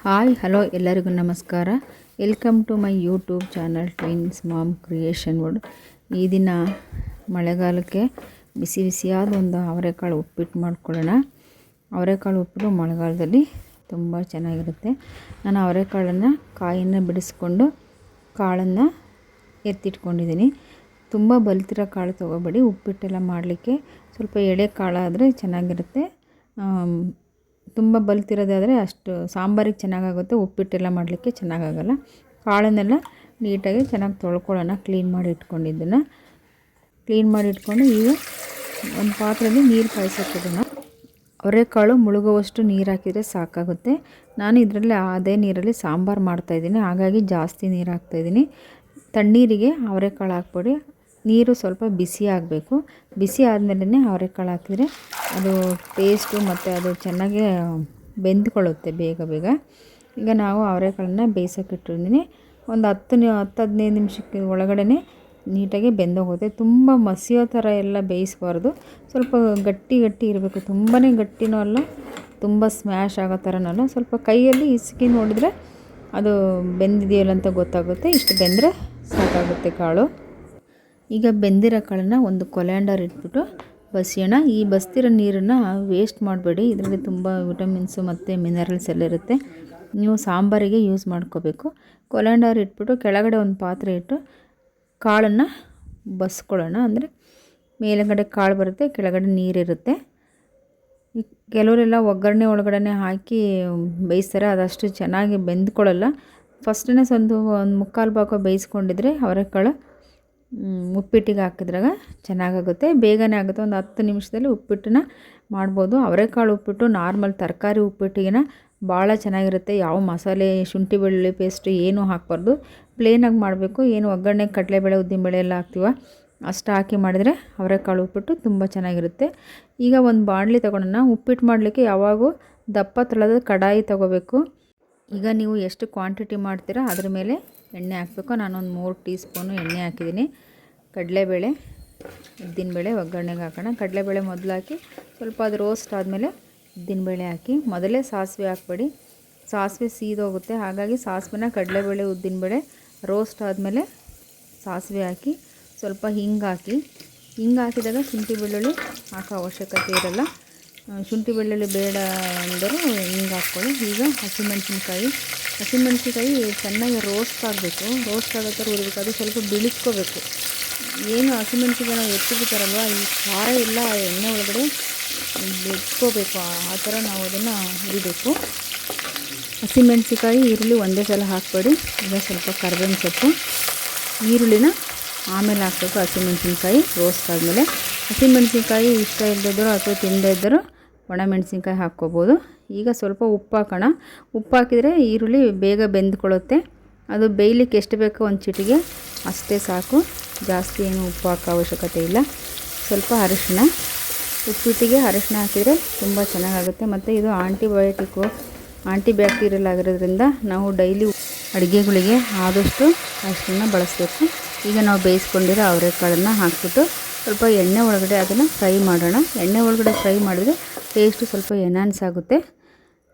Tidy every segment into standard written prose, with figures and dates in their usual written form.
Hi hello ಎಲ್ಲರಿಗೂ ನಮಸ್ಕಾರ. Welcome to my YouTube channel twins mom creation word. ಈ ದಿನ ಮಳೆಗಾಲಕ್ಕೆ ಬಿಸಿ ಬಿಸಿಯಾದ ಒಂದು ಅವರೆಕಾಳು ಉಪ್ಪಿಟ್ಟು ಮಾಡ್ಕೊಳ್ಳೋಣ. ಅವರೆಕಾಳು ಉಪ್ಪಿಟ್ಟು ಮಳೆಗಾಲದಲ್ಲಿ ತುಂಬ ಚೆನ್ನಾಗಿರುತ್ತೆ. ನಾನು ಅವರೆಕಾಳನ್ನು ಕಾಯನ್ನು ಬಿಡಿಸ್ಕೊಂಡು ಕಾಳನ್ನು ಎತ್ತಿಟ್ಕೊಂಡಿದ್ದೀನಿ. ತುಂಬ ಬಲಿತಿರೋ ಕಾಳು ತೊಗೋಬೇಡಿ. ಉಪ್ಪಿಟ್ಟೆಲ್ಲ ಮಾಡಲಿಕ್ಕೆ ಸ್ವಲ್ಪ ಎಳೆ ಕಾಳಾದರೆ ಚೆನ್ನಾಗಿರುತ್ತೆ. ತುಂಬ ಬಲ್ತಿರೋದಾದರೆ ಅಷ್ಟು ಸಾಂಬಾರಿಗೆ ಚೆನ್ನಾಗಾಗುತ್ತೆ, ಉಪ್ಪಿಟ್ಟೆಲ್ಲ ಮಾಡಲಿಕ್ಕೆ ಚೆನ್ನಾಗಾಗಲ್ಲ. ಕಾಳನ್ನೆಲ್ಲ ನೀಟಾಗಿ ಚೆನ್ನಾಗಿ ತೊಳ್ಕೊಳ್ಳೋಣ. ಕ್ಲೀನ್ ಮಾಡಿ ಇಟ್ಕೊಂಡು ಈಗ ಒಂದು ಪಾತ್ರೆಯಲ್ಲಿ ನೀರು ಕಾಯಿಸೋಕ್ಕಿಡೋಣ. ಅವರೆಕಾಳು ಮುಳುಗುವಷ್ಟು ನೀರು ಹಾಕಿದರೆ ಸಾಕಾಗುತ್ತೆ. ನಾನು ಇದರಲ್ಲಿ ಅದೇ ನೀರಲ್ಲಿ ಸಾಂಬಾರು ಮಾಡ್ತಾಯಿದ್ದೀನಿ, ಹಾಗಾಗಿ ಜಾಸ್ತಿ ನೀರು ಹಾಕ್ತಾಯಿದ್ದೀನಿ. ತಣ್ಣೀರಿಗೆ ಅವರೆಕಾಳು ಹಾಕ್ಬೇಡಿ. ನೀರು ಸ್ವಲ್ಪ ಬಿಸಿ ಆಗಬೇಕು. ಬಿಸಿ ಆದಮೇಲೆ ಅವರೆಕಾಳು ಹಾಕಿದರೆ ಅದು ಟೇಸ್ಟು ಮತ್ತು ಅದು ಚೆನ್ನಾಗಿ ಬೆಂದ್ಕೊಳ್ಳುತ್ತೆ ಬೇಗ. ಈಗ ನಾವು ಅವರೆಕಾಳನ್ನ ಬೇಯಿಸೋಕೆ ಇಟ್ಟಿದ್ದೀನಿ. ಒಂದು 10-15 ನಿಮಿಷಕ್ಕೆ ಒಳಗಡೆ ನೀಟಾಗಿ ಬೆಂದೋಗುತ್ತೆ. ತುಂಬ ಮಸಿಯೋ ಥರ ಎಲ್ಲ ಬೇಯಿಸಬಾರ್ದು. ಸ್ವಲ್ಪ ಗಟ್ಟಿ ಇರಬೇಕು. ತುಂಬಾ ಗಟ್ಟಿನೂ ಅಲ್ಲ, ತುಂಬ ಸ್ಮ್ಯಾಶ್ ಆಗೋ ಥರನೂ ಅಲ್ಲ. ಸ್ವಲ್ಪ ಕೈಯಲ್ಲಿ ಹಿಸುಕಿ ನೋಡಿದರೆ ಅದು ಬೆಂದಿದೆಯಲ್ಲ ಅಂತ ಗೊತ್ತಾಗುತ್ತೆ. ಇಷ್ಟು ಬೆಂದರೆ ಸಾಕಾಗುತ್ತೆ ಕಾಳು. ಈಗ ಬೆಂದಿರೋ ಕಾಳನ್ನು ಒಂದು ಕೊಲ್ಯಾಂಡರ್ ಇಟ್ಬಿಟ್ಟು ಬಸಿಯೋಣ. ಈ ಬಸ್ತಿರೋ ನೀರನ್ನು ವೇಸ್ಟ್ ಮಾಡಬೇಡಿ. ಇದರಲ್ಲಿ ತುಂಬ ವಿಟಮಿನ್ಸು ಮತ್ತು ಮಿನರಲ್ಸ್ ಎಲ್ಲ ಇರುತ್ತೆ. ನೀವು ಸಾಂಬಾರಿಗೆ ಯೂಸ್ ಮಾಡ್ಕೋಬೇಕು. ಕೊಲ್ಯಾಂಡರ್ ಇಟ್ಬಿಟ್ಟು ಕೆಳಗಡೆ ಒಂದು ಪಾತ್ರೆ ಇಟ್ಟು ಕಾಳನ್ನು ಬಸ್ಕೊಳ್ಳೋಣ. ಅಂದರೆ ಮೇಲುಗಡೆ ಕಾಳು ಬರುತ್ತೆ, ಕೆಳಗಡೆ ನೀರಿರುತ್ತೆ. ಕೆಲವರೆಲ್ಲ ಒಗ್ಗರಣೆ ಒಳಗಡೆ ಹಾಕಿ ಬೇಯಿಸ್ತಾರೆ, ಅದಷ್ಟು ಚೆನ್ನಾಗಿ ಬೆಂದ್ಕೊಳ್ಳಲ್ಲ. ಫಸ್ಟೇ ಒಂದು ಮುಕ್ಕಾಲು ಭಾಗ ಬೇಯಿಸ್ಕೊಂಡಿದ್ರೆ ಅವರೆಕಾಳು ಉಪ್ಪಿಟ್ಟಿಗೆ ಹಾಕಿದ್ರಾಗ ಚೆನ್ನಾಗಾಗುತ್ತೆ, ಬೇಗನೆ ಆಗುತ್ತೆ. ಒಂದು 10 ನಿಮಿಷದಲ್ಲಿ ಉಪ್ಪಿಟ್ಟನ್ನ ಮಾಡ್ಬೋದು. ಅವರೆಕಾಳು ಉಪ್ಪಿಟ್ಟು ನಾರ್ಮಲ್ ತರಕಾರಿ ಉಪ್ಪಿಟ್ಟಿಗೆ ಭಾಳ ಚೆನ್ನಾಗಿರುತ್ತೆ. ಯಾವ ಮಸಾಲೆ, ಶುಂಠಿ ಬೆಳ್ಳುಳ್ಳಿ ಪೇಸ್ಟು ಏನೂ ಹಾಕಬಾರ್ದು. ಪ್ಲೇನಾಗಿ ಮಾಡಬೇಕು. ಏನು ಒಗ್ಗರಣೆ ಕಡಲೆಬೇಳೆ ಉದ್ದಿನಬೇಳೆ ಎಲ್ಲ ಹಾಕ್ತೀವ ಅಷ್ಟು ಹಾಕಿ ಮಾಡಿದರೆ ಅವರೆಕಾಳು ಉಪ್ಪಿಟ್ಟು ತುಂಬ ಚೆನ್ನಾಗಿರುತ್ತೆ. ಈಗ ಒಂದು ಬಾಣಲಿ ತೊಗೊಳೋಣ. ಉಪ್ಪಿಟ್ಟು ಮಾಡಲಿಕ್ಕೆ ಯಾವಾಗೂ ದಪ್ಪ ತಳದ ಕಡಾಯಿ ತೊಗೋಬೇಕು. ಈಗ ನೀವು ಎಷ್ಟು ಕ್ವಾಂಟಿಟಿ ಮಾಡ್ತೀರಾ ಅದ್ರ ಮೇಲೆ ಎಣ್ಣೆ ಹಾಕಬೇಕು. ನಾನೊಂದು 3 ಟೀ ಸ್ಪೂನು ಎಣ್ಣೆ ಹಾಕಿದ್ದೀನಿ. ಕಡಲೆಬೇಳೆ ಉದ್ದಿನಬೇಳೆ ಒಗ್ಗರಣೆಗೆ ಹಾಕೋಣ. ಕಡಲೆಬೇಳೆ ಮೊದಲು ಹಾಕಿ ಸ್ವಲ್ಪ ಅದು ರೋಸ್ಟ್ ಆದಮೇಲೆ ಉದ್ದಿನಬೇಳೆ ಹಾಕಿ. ಮೊದಲೇ ಸಾಸಿವೆ ಹಾಕಬೇಡಿ, ಸಾಸಿವೆ ಸೀದೋಗುತ್ತೆ. ಹಾಗಾಗಿ ಸಾಸಿವೆನ ಕಡಲೆಬೇಳೆ ಉದ್ದಿನಬೇಳೆ ರೋಸ್ಟ್ ಆದಮೇಲೆ ಸಾಸಿವೆ ಹಾಕಿ ಸ್ವಲ್ಪ ಹಿಂಗೆ ಹಾಕಿದಾಗ ಶುಂಠಿ ಬೆಳ್ಳುಳ್ಳಿ ಹಾಕೋ ಅವಶ್ಯಕತೆ ಇರಲ್ಲ. ಶುಂಠಿ ಬೆಳ್ಳುಳ್ಳಿ ಬೇಡ ಅಂದರೂ ಹಿಂಗೆ ಹಾಕ್ಕೊಳ್ಳಿ. ಈಗ ಹಸಿಮೆಣಸಿನ್ಕಾಯಿ ಚೆನ್ನಾಗಿ ರೋಸ್ಟ್ ಆಗಬೇಕು. ರೋಸ್ಟ್ ಆಗೋ ಥರ ಹುರಿಬೇಕು. ಅದು ಸ್ವಲ್ಪ ಬಿಳಿಸ್ಕೋಬೇಕು. ಏನು ಹಸಿಮೆಣಸಿನ್ಕಾಯಿ ನಾವು ಎತ್ತಿಬಿಡ್ತಾರಲ್ವ, ಈ ಖಾರ ಎಲ್ಲ ಎಣ್ಣೆ ಒಳಗಡೆ ಬೆಚ್ಕೋಬೇಕು. ಆ ಥರ ನಾವು ಅದನ್ನು ಹುರಿಬೇಕು. ಹಸಿಮೆಣಸಿನ್ಕಾಯಿ ಈರುಳ್ಳಿ ಒಂದೇ ಸಲ ಹಾಕಬೇಡಿ. ಈಗ ಸ್ವಲ್ಪ ಕರಿಬೇವಿನ ಸೊಪ್ಪು, ಈರುಳ್ಳಿನ ಆಮೇಲೆ ಹಾಕಬೇಕು. ಹಸಿಮೆಣಸಿನ್ಕಾಯಿ ರೋಸ್ಟ್ ಆದಮೇಲೆ. ಹಸಿಮೆಣಸಿನ್ಕಾಯಿ ಇಷ್ಟ ಇಲ್ಲದಿದ್ದರೂ ಅಥವಾ ತಿಂದೇ ಇದ್ದರೂ ಒಣಮೆಣಸಿನ್ಕಾಯಿ ಹಾಕ್ಕೋಬೋದು. ಈಗ ಸ್ವಲ್ಪ ಉಪ್ಪು ಹಾಕೋಣ. ಉಪ್ಪು ಹಾಕಿದರೆ ಈರುಳ್ಳಿ ಬೇಗ ಬೆಂದ್ಕೊಳ್ಳುತ್ತೆ. ಅದು ಬೇಯಲಿಕ್ಕೆ ಎಷ್ಟು ಬೇಕೋ ಒಂದು ಚಿಟಿಗೆ ಅಷ್ಟೇ ಸಾಕು, ಜಾಸ್ತಿ ಏನು ಉಪ್ಪು ಹಾಕೋ ಅವಶ್ಯಕತೆ ಇಲ್ಲ. ಸ್ವಲ್ಪ ಅರಿಶಿಣ, ಉಪ್ಪಿಟ್ಟಿಗೆ ಅರಿಶಿಣ ಹಾಕಿದರೆ ತುಂಬ ಚೆನ್ನಾಗಾಗುತ್ತೆ. ಮತ್ತು ಇದು ಆಂಟಿ ಬ್ಯಾಕ್ಟೀರಿಯಲ್ ಆಗಿರೋದ್ರಿಂದ ನಾವು ಡೈಲಿ ಅಡುಗೆಗಳಿಗೆ ಆದಷ್ಟು ಅರಿಶಿಣ ಬಳಸಬೇಕು. ಈಗ ನಾವು ಬೇಯಿಸ್ಕೊಂಡಿರೋ ಅವರೆಕಾಳನ್ನು ಹಾಕ್ಬಿಟ್ಟು ಸ್ವಲ್ಪ ಎಣ್ಣೆ ಒಳಗಡೆ ಅದನ್ನು ಫ್ರೈ ಮಾಡೋಣ. ಎಣ್ಣೆ ಒಳಗಡೆ ಫ್ರೈ ಮಾಡಿದ್ರೆ ಟೇಸ್ಟು ಸ್ವಲ್ಪ ಎನ್ಹಾನ್ಸ್ ಆಗುತ್ತೆ.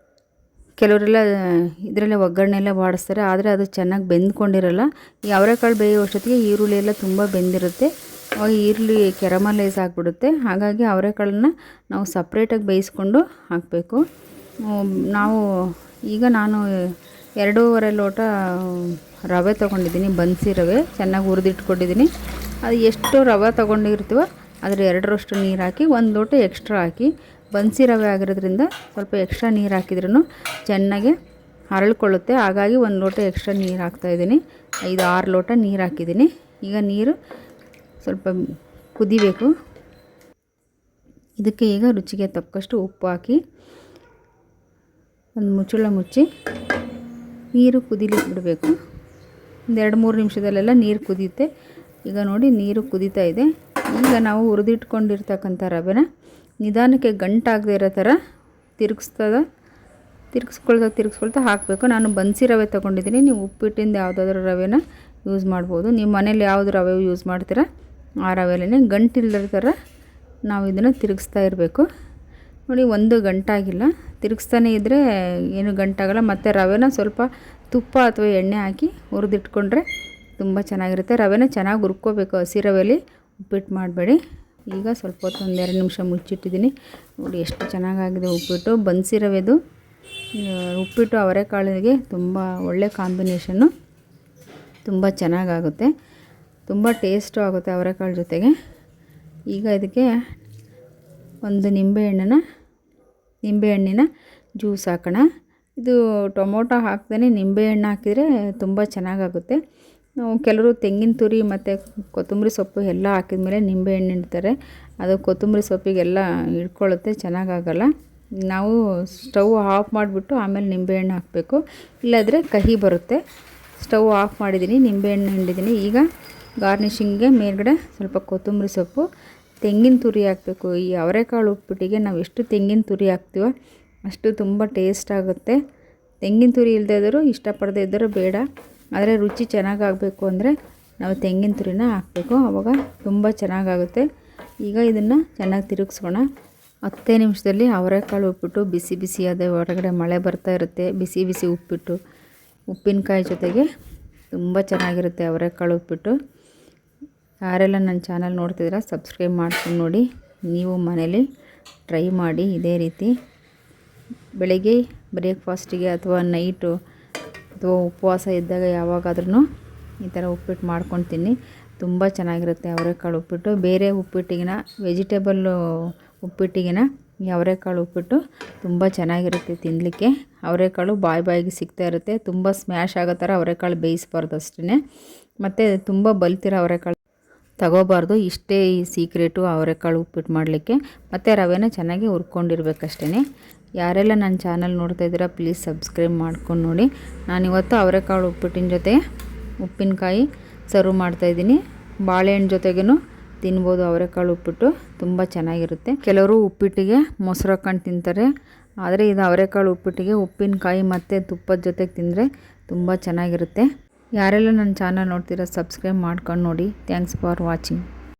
ಕೆಲವರೆಲ್ಲ ಇದರಲ್ಲೇ ಒಗ್ಗರಣೆ ಎಲ್ಲ ಬಾಡಿಸ್ತಾರೆ, ಆದರೆ ಅದು ಚೆನ್ನಾಗಿ ಬೆಂದ್ಕೊಂಡಿರಲ್ಲ. ಈ ಅವರೆಕಾಳು ಬೇಯೋ ಅಷ್ಟೊತ್ತಿಗೆ ಈರುಳ್ಳಿ ಎಲ್ಲ ತುಂಬ ಬೆಂದಿರುತ್ತೆ. ಅವಾಗ ಈರುಳ್ಳಿ ಕೆರಮಲೈಸ್ ಆಗಿಬಿಡುತ್ತೆ. ಹಾಗಾಗಿ ಅವರೆಕಾಳನ್ನ ನಾವು ಸಪ್ರೇಟಾಗಿ ಬೇಯಿಸ್ಕೊಂಡು ಹಾಕಬೇಕು. ನಾನು 2.5 ಲೋಟ ರವೆ ತೊಗೊಂಡಿದ್ದೀನಿ, ಬನ್ಸಿ ರವೆ ಚೆನ್ನಾಗಿ ಹುರಿದಿಟ್ಕೊಂಡಿದ್ದೀನಿ. ಅದು ಎಷ್ಟು ರವೆ ತೊಗೊಂಡಿರ್ತೀವೋ ಅದರ 2ರಷ್ಟು ನೀರು ಹಾಕಿ 1 ಲೋಟ ಎಕ್ಸ್ಟ್ರಾ ಹಾಕಿ. ಬನ್ಸಿ ರವೆ ಆಗಿರೋದ್ರಿಂದ ಸ್ವಲ್ಪ ಎಕ್ಸ್ಟ್ರಾ ನೀರು ಹಾಕಿದ್ರೂ ಚೆನ್ನಾಗಿ ಹರಳ್ಕೊಳ್ಳುತ್ತೆ. ಹಾಗಾಗಿ 1 ಲೋಟ ಎಕ್ಸ್ಟ್ರಾ ನೀರು ಹಾಕ್ತಾಯಿದ್ದೀನಿ. 5-6 ಲೋಟ ನೀರು ಹಾಕಿದ್ದೀನಿ. ಈಗ ನೀರು ಸ್ವಲ್ಪ ಕುದಿಬೇಕು. ಇದಕ್ಕೆ ಈಗ ರುಚಿಗೆ ತಕ್ಕಷ್ಟು ಉಪ್ಪು ಹಾಕಿ ಒಂದು ಮುಚ್ಚಳ ಮುಚ್ಚಿ ನೀರು ಕುದಿಲಿಕ್ಕೆ ಬಿಡಬೇಕು. ಒಂದು 2-3 ನಿಮಿಷದಲ್ಲೆಲ್ಲ ನೀರು ಕುದಿಯುತ್ತೆ. ಈಗ ನೋಡಿ ನೀರು ಕುದೀತಾ ಇದೆ. ಈಗ ನಾವು ಹುರಿದಿಟ್ಕೊಂಡಿರ್ತಕ್ಕಂಥ ರವೆನ ನಿಧಾನಕ್ಕೆ ಗಂಟಾಗದೇ ಇರೋ ಥರ ತಿರುಗಿಸ್ಕೊಳ್ತಾ ಹಾಕಬೇಕು. ನಾನು ಬನ್ಸಿ ರವೆ ತೊಗೊಂಡಿದ್ದೀನಿ. ನೀವು ಉಪ್ಪಿಟ್ಟಿಂದ ಯಾವುದಾದ್ರೂ ರವೆನ ಯೂಸ್ ಮಾಡ್ಬೋದು. ನೀವು ಮನೇಲಿ ಯಾವುದು ರವೆ ಯೂಸ್ ಮಾಡ್ತೀರಾ ಆ ರವೆಲೇ ಗಂಟಿಲ್ಲದ ಥರ ನಾವು ಇದನ್ನು ತಿರುಗಿಸ್ತಾ ಇರಬೇಕು. ನೋಡಿ 1 ಗಂಟಾಗಿಲ್ಲ. ತಿರುಗಿಸ್ತಾನೆ ಇದ್ದರೆ ಏನು ಗಂಟಾಗಲ್ಲ. ಮತ್ತು ರವೆನ ಸ್ವಲ್ಪ ತುಪ್ಪ ಅಥವಾ ಎಣ್ಣೆ ಹಾಕಿ ಹುರಿದಿಟ್ಕೊಂಡ್ರೆ ತುಂಬ ಚೆನ್ನಾಗಿರುತ್ತೆ. ರವೆನ ಚೆನ್ನಾಗಿ ಹುರ್ಕೋಬೇಕು, ಹಸಿ ರವೆಯಲ್ಲಿ ಉಪ್ಪಿಟ್ಟು ಮಾಡಬೇಡಿ. ಈಗ ಸ್ವಲ್ಪ ಹೊತ್ತು 1-2 ನಿಮಿಷ ಮುಚ್ಚಿಟ್ಟಿದ್ದೀನಿ. ನೋಡಿ ಎಷ್ಟು ಚೆನ್ನಾಗಾಗಿದೆ ಉಪ್ಪಿಟ್ಟು. ಬನ್ಸಿ ರವೆದು ಉಪ್ಪಿಟ್ಟು ಅವರೆಕಾಳಿಗೆ ತುಂಬ ಒಳ್ಳೆ ಕಾಂಬಿನೇಷನ್ನು, ತುಂಬ ಚೆನ್ನಾಗಾಗುತ್ತೆ, ತುಂಬ ಟೇಸ್ಟು ಆಗುತ್ತೆ ಅವರೆಕಾಳು ಜೊತೆಗೆ. ಈಗ ಇದಕ್ಕೆ ಒಂದು ನಿಂಬೆಹಣ್ಣಿನ ಜ್ಯೂಸ್ ಹಾಕೋಣ. ಇದು ಟೊಮೊಟೊ ಹಾಕ್ದೇ ನಿಂಬೆಹಣ್ಣು ಹಾಕಿದರೆ ತುಂಬ ಚೆನ್ನಾಗಾಗುತ್ತೆ. ಕೆಲವರು ತೆಂಗಿನ ತುರಿ ಮತ್ತು ಕೊತ್ತಂಬರಿ ಸೊಪ್ಪು ಎಲ್ಲ ಹಾಕಿದ ಮೇಲೆ ನಿಂಬೆಹಣ್ಣು ಇಡ್ತಾರೆ. ಅದು ಕೊತ್ತಂಬರಿ ಸೊಪ್ಪಿಗೆಲ್ಲ ಹಿಡ್ಕೊಳ್ಳುತ್ತೆ, ಚೆನ್ನಾಗಾಗಲ್ಲ. ನಾವು ಸ್ಟವ್ ಆಫ್ ಮಾಡಿಬಿಟ್ಟು ಆಮೇಲೆ ನಿಂಬೆಹಣ್ಣು ಹಾಕಬೇಕು, ಇಲ್ಲಾಂದರೆ ಕಹಿ ಬರುತ್ತೆ. ಸ್ಟವ್ ಆಫ್ ಮಾಡಿದ್ದೀನಿ, ನಿಂಬೆಹಣ್ಣು ಹಿಂಡಿದ್ದೀನಿ. ಈಗ ಗಾರ್ನಿಷಿಂಗ್ಗೆ ಮೇಲ್ಗಡೆ ಸ್ವಲ್ಪ ಕೊತ್ತಂಬರಿ ಸೊಪ್ಪು, ತೆಂಗಿನ ತುರಿ ಹಾಕಬೇಕು. ಈ ಅವರೆಕಾಳು ಉಪ್ಪಿಟ್ಟಿಗೆ ನಾವು ಎಷ್ಟು ತೆಂಗಿನ ತುರಿ ಹಾಕ್ತೀವೋ ಅಷ್ಟು ತುಂಬ ಟೇಸ್ಟ್ ಆಗುತ್ತೆ. ತೆಂಗಿನ ತುರಿ ಇಲ್ಲದೇ ಇದ್ದರೂ ಇಷ್ಟಪಡದೇ ಇದ್ದರೂ ಬೇಡ, ಆದರೆ ರುಚಿ ಚೆನ್ನಾಗಾಗಬೇಕು ಅಂದರೆ ನಾವು ತೆಂಗಿನ ತುರಿನ ಹಾಕಬೇಕು, ಆವಾಗ ತುಂಬ ಚೆನ್ನಾಗಾಗುತ್ತೆ. ಈಗ ಇದನ್ನು ಚೆನ್ನಾಗಿ ತಿರುಗಿಸೋಣ. 10 ನಿಮಿಷದಲ್ಲಿ ಅವರೆಕಾಳು ಉಪ್ಪಿಟ್ಟು ಬಿಸಿ ಬಿಸಿಯಾದ, ಹೊರಗಡೆ ಮಳೆ ಬರ್ತಾ ಇರುತ್ತೆ, ಬಿಸಿ ಬಿಸಿ ಉಪ್ಪಿಟ್ಟು ಉಪ್ಪಿನಕಾಯಿ ಜೊತೆಗೆ ತುಂಬ ಚೆನ್ನಾಗಿರುತ್ತೆ ಅವರೆಕಾಳು ಉಪ್ಪಿಟ್ಟು. ಯಾರೆಲ್ಲ ನನ್ನ ಚಾನಲ್ ನೋಡ್ತಿದ್ದೀರಾ ಸಬ್ಸ್ಕ್ರೈಬ್ ಮಾಡ್ಕೊಂಡು ನೋಡಿ. ನೀವು ಮನೇಲಿ ಟ್ರೈ ಮಾಡಿ ಇದೇ ರೀತಿ. ಬೆಳಗ್ಗೆ ಬ್ರೇಕ್ಫಾಸ್ಟಿಗೆ ಅಥವಾ ನೈಟು ಅಥವಾ ಉಪವಾಸ ಇದ್ದಾಗ ಯಾವಾಗಾದ್ರೂ ಈ ಥರ ಉಪ್ಪಿಟ್ಟು ಮಾಡ್ಕೊಂಡು ತಿನ್ನಿ, ತುಂಬ ಚೆನ್ನಾಗಿರುತ್ತೆ ಅವರೆಕಾಳು ಉಪ್ಪಿಟ್ಟು. ಬೇರೆ ಉಪ್ಪಿಟ್ಟಿಗಿನ, ವೆಜಿಟೇಬಲ್ಲು ಉಪ್ಪಿಟ್ಟಿಗಿನ ಈ ಅವರೆಕಾಳು ಉಪ್ಪಿಟ್ಟು ತುಂಬ ಚೆನ್ನಾಗಿರುತ್ತೆ ತಿನ್ನಲಿಕ್ಕೆ. ಅವರೆಕಾಳು ಬಾಯಿಗೆ ಸಿಗ್ತಾ ಇರುತ್ತೆ. ತುಂಬ ಸ್ಮ್ಯಾಶ್ ಆಗೋ ಥರ ಅವರೆಕಾಳು ಬೇಯಿಸಬಾರ್ದು ಅಷ್ಟೇ. ಮತ್ತು ತುಂಬ ಬಲ್ತಿರೋ ಅವರೆಕಾಳು ತಗೋಬಾರ್ದು. ಇಷ್ಟೇ ಈ ಸೀಕ್ರೆಟು ಅವರೆಕಾಳು ಉಪ್ಪಿಟ್ಟು ಮಾಡಲಿಕ್ಕೆ. ಮತ್ತು ರವೆನ ಚೆನ್ನಾಗಿ ಹುರ್ಕೊಂಡಿರ್ಬೇಕಷ್ಟೇ. ಯಾರೆಲ್ಲ ನನ್ನ ಚಾನಲ್ ನೋಡ್ತಾ ಇದ್ದೀರಾ ಪ್ಲೀಸ್ ಸಬ್ಸ್ಕ್ರೈಬ್ ಮಾಡ್ಕೊಂಡು ನೋಡಿ. ನಾನಿವತ್ತು ಅವರೆಕಾಳು ಉಪ್ಪಿಟ್ಟಿನ ಜೊತೆ ಉಪ್ಪಿನಕಾಯಿ ಸರ್ವ್ ಮಾಡ್ತಾಯಿದ್ದೀನಿ. ಬಾಳೆಹಣ್ಣು ಜೊತೆಗೂ ತಿನ್ಬೋದು ಅವರೆಕಾಳು ಉಪ್ಪಿಟ್ಟು, ತುಂಬ ಚೆನ್ನಾಗಿರುತ್ತೆ. ಕೆಲವರು ಉಪ್ಪಿಟ್ಟಿಗೆ ಮೊಸರು ಹಾಕೊಂಡು ತಿಂತಾರೆ, ಆದರೆ ಇದು ಅವರೆಕಾಳು ಉಪ್ಪಿಟ್ಟಿಗೆ ಉಪ್ಪಿನಕಾಯಿ ಮತ್ತು ತುಪ್ಪದ ಜೊತೆಗೆ ತಿಂದರೆ ತುಂಬ ಚೆನ್ನಾಗಿರುತ್ತೆ. ಯಾರೆಲ್ಲ ನನ್ನ ಚಾನಲ್ ನೋಡ್ತೀರಾ ಸಬ್ಸ್ಕ್ರೈಬ್ ಮಾಡ್ಕೊಂಡು ನೋಡಿ. Thanks for watching.